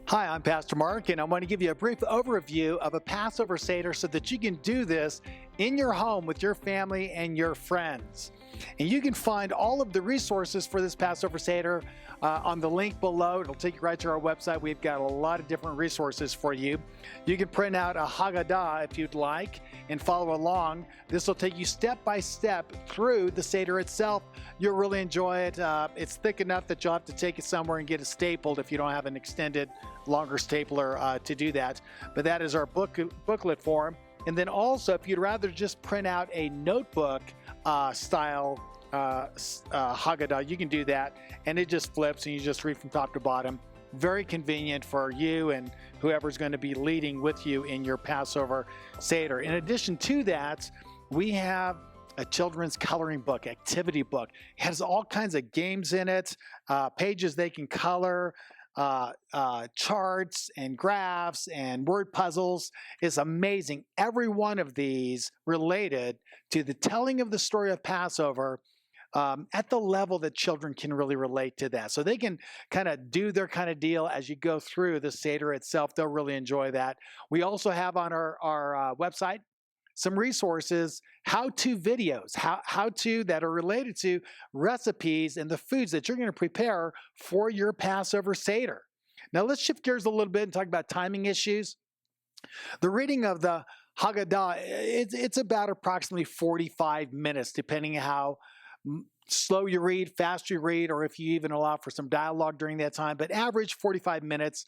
Hi, I'm Pastor Mark, and I want to give you a brief overview of a Passover Seder so that you can do this in your home with your family and your friends. And you can find all of the resources for this Passover Seder on the link below. It'll take you right to our website. We've got a lot of different resources for you. You can print out a Haggadah if you'd like and follow along. This will take you step by step through the Seder itself. You'll really enjoy it. It's thick enough that you'll have to take it somewhere and get it stapled if you don't have an extended, longer stapler to do that. But that is our booklet form. And then also, if you'd rather just print out a notebook style Haggadah, you can do that. And it just flips and you just read from top to bottom. Very convenient for you and whoever's going to be leading with you in your Passover Seder. In addition to that, we have a children's coloring book, activity book. It has all kinds of games in it, pages they can color, charts and graphs and word puzzles. It's amazing. Every one of these related to the telling of the story of Passover at the level that children can really relate to that. So they can kind of do their kind of deal as you go through the Seder itself. They'll really enjoy that. We also have on our website some resources, how-to videos, how-to that are related to recipes and the foods that you're going to prepare for your Passover Seder. Now let's shift gears a little bit and talk about timing issues. The reading of the Haggadah, it's about approximately 45 minutes, depending on how slow you read, fast you read, or if you even allow for some dialogue during that time, but average 45 minutes.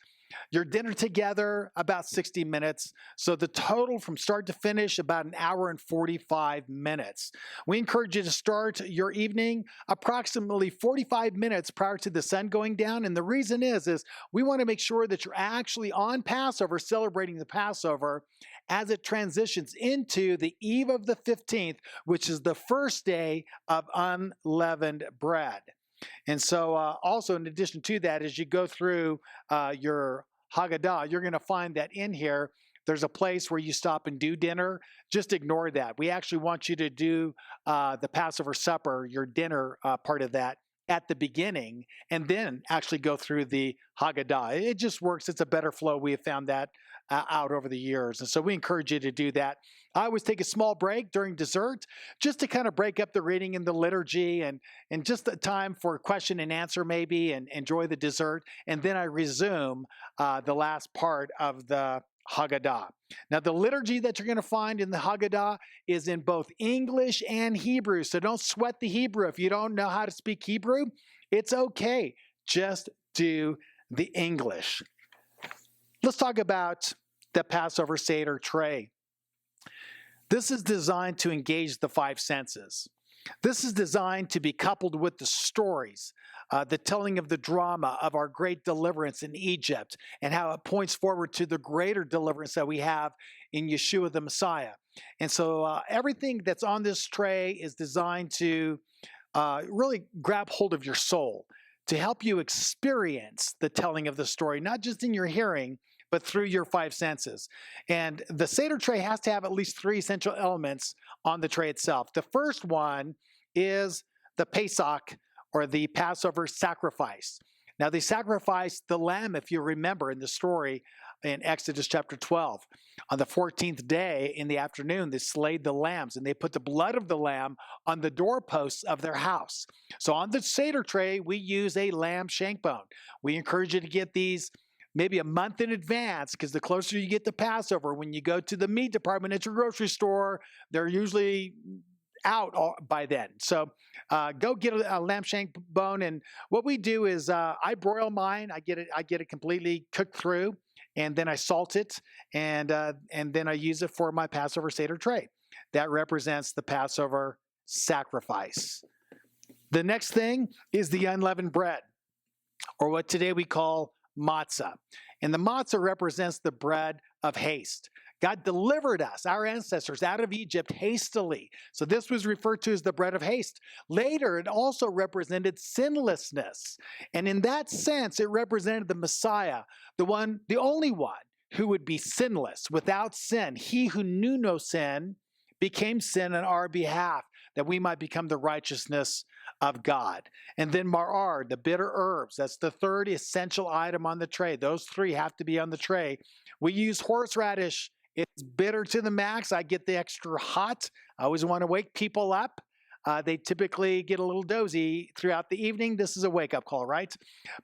Your dinner together, about 60 minutes. So the total from start to finish, about an hour and 45 minutes. We encourage you to start your evening approximately 45 minutes prior to the sun going down. And the reason is we want to make sure that you're actually on Passover, celebrating the Passover as it transitions into the eve of the 15th, which is the first day of unleavened bread. And so also in addition to that, as you go through your Haggadah, you're going to find that in here, there's a place where you stop and do dinner. Just ignore that. We actually want you to do the Passover supper, your dinner part of that at the beginning, and then actually go through the Haggadah. It just works. It's a better flow. We have found that out over the years. And so we encourage you to do that. I always take a small break during dessert just to kind of break up the reading and the liturgy and just the time for question and answer maybe and enjoy the dessert. And then I resume the last part of the Haggadah. Now, the liturgy that you're going to find in the Haggadah is in both English and Hebrew. So don't sweat the Hebrew. If you don't know how to speak Hebrew, it's okay. Just do the English. Let's talk about the Passover Seder tray. This is designed to engage the five senses. This is designed to be coupled with the stories, the telling of the drama of our great deliverance in Egypt and how it points forward to the greater deliverance that we have in Yeshua the Messiah. And so everything that's on this tray is designed to really grab hold of your soul, to help you experience the telling of the story, not just in your hearing, but through your five senses. And the Seder tray has to have at least three essential elements on the tray itself. The first one is the Pesach, or the Passover sacrifice. Now, they sacrificed the lamb, if you remember in the story in Exodus chapter 12. On the 14th day in the afternoon, they slayed the lambs, and they put the blood of the lamb on the doorposts of their house. So on the Seder tray, we use a lamb shank bone. We encourage you to get these maybe a month in advance, because the closer you get to Passover, when you go to the meat department at your grocery store, they're usually out by then. So go get a lamb shank bone. And what we do is I broil mine. I get it completely cooked through, and then I salt it, and then I use it for my Passover Seder tray. That represents the Passover sacrifice. The next thing is the unleavened bread, or what today we call matzah. And the matzah represents the bread of haste. God delivered us, our ancestors, out of Egypt hastily. So this was referred to as the bread of haste. Later, it also represented sinlessness. And in that sense, it represented the Messiah, the only one who would be sinless, without sin. He who knew no sin became sin on our behalf, that we might become the righteousness of God. And then marar, the bitter herbs. That's the third essential item on the tray. Those three have to be on the tray. We use horseradish. It's bitter to the max. I get the extra hot. I always want to wake people up. They typically get a little dozy throughout the evening. This is a wake-up call, right?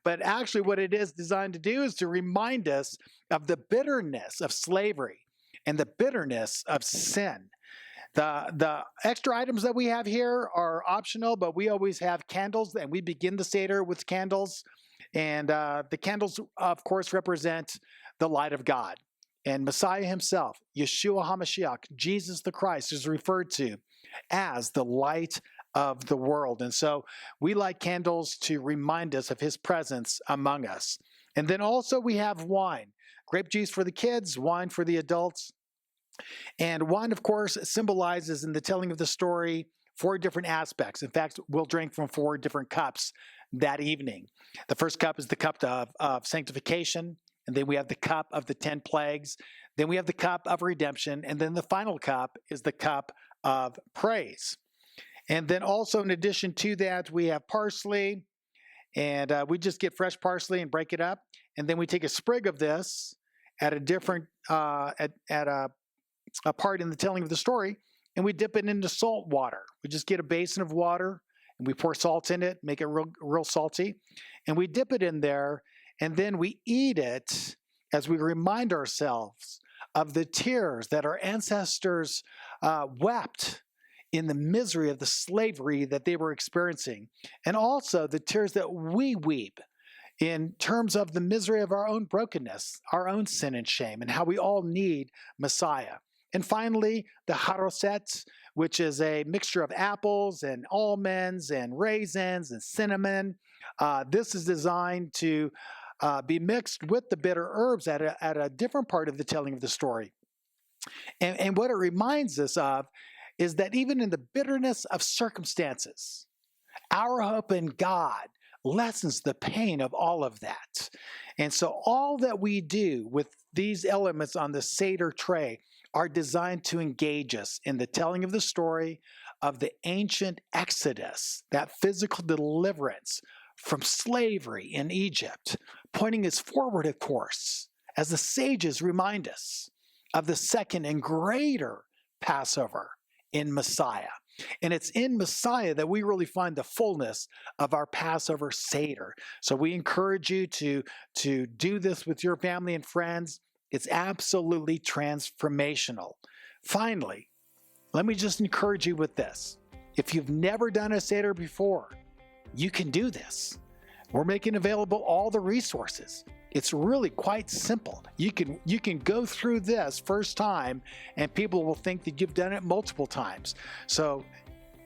But actually what it is designed to do is to remind us of the bitterness of slavery and the bitterness of sin. The extra items that we have here are optional, but we always have candles, and we begin the Seder with candles. And the candles, of course, represent the light of God. And Messiah himself, Yeshua HaMashiach, Jesus the Christ, is referred to as the light of the world. And so we light candles to remind us of his presence among us. And then also we have wine, grape juice for the kids, wine for the adults. And wine, of course, symbolizes in the telling of the story 4 different aspects. In fact, we'll drink from 4 different cups that evening. The first cup is the cup of sanctification. And then we have the cup of the 10 plagues. Then we have the cup of redemption. And then the final cup is the cup of praise. And then also in addition to that, we have parsley. And we just get fresh parsley and break it up. And then we take a sprig of this at a different, at a part in the telling of the story, and we dip it into salt water. We just get a basin of water, and we pour salt in it, make it real salty. And we dip it in there, and then we eat it as we remind ourselves of the tears that our ancestors wept in the misery of the slavery that they were experiencing, and also the tears that we weep in terms of the misery of our own brokenness, our own sin and shame, and how we all need Messiah. And finally, the haroset, which is a mixture of apples and almonds and raisins and cinnamon. This is designed to be mixed with the bitter herbs at a different part of the telling of the story. And what it reminds us of is that even in the bitterness of circumstances, our hope in God lessens the pain of all of that. And so all that we do with these elements on the Seder tray are designed to engage us in the telling of the story of the ancient Exodus, that physical deliverance from slavery in Egypt, pointing us forward, of course, as the sages remind us of the second and greater Passover in Messiah. And it's in Messiah that we really find the fullness of our Passover Seder. So we encourage you to do this with your family and friends. It's absolutely transformational. Finally, let me just encourage you with this. If you've never done a Seder before, you can do this. We're making available all the resources. It's really quite simple. You can go through this first time and people will think that you've done it multiple times. So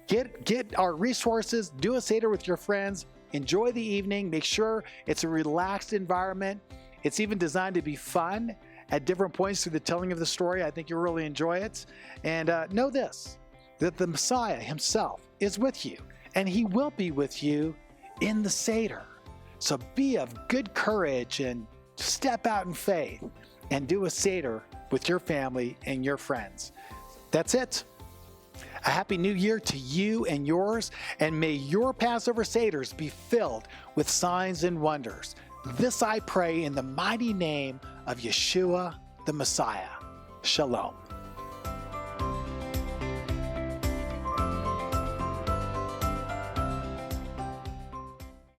get our resources, do a Seder with your friends, enjoy the evening, make sure it's a relaxed environment. It's even designed to be fun at different points through the telling of the story. I think you'll really enjoy it. And know this, that the Messiah himself is with you, and he will be with you in the Seder. So be of good courage and step out in faith and do a Seder with your family and your friends. That's it. A happy new year to you and yours, and may your Passover Seders be filled with signs and wonders. This I pray in the mighty name of Yeshua the Messiah. Shalom.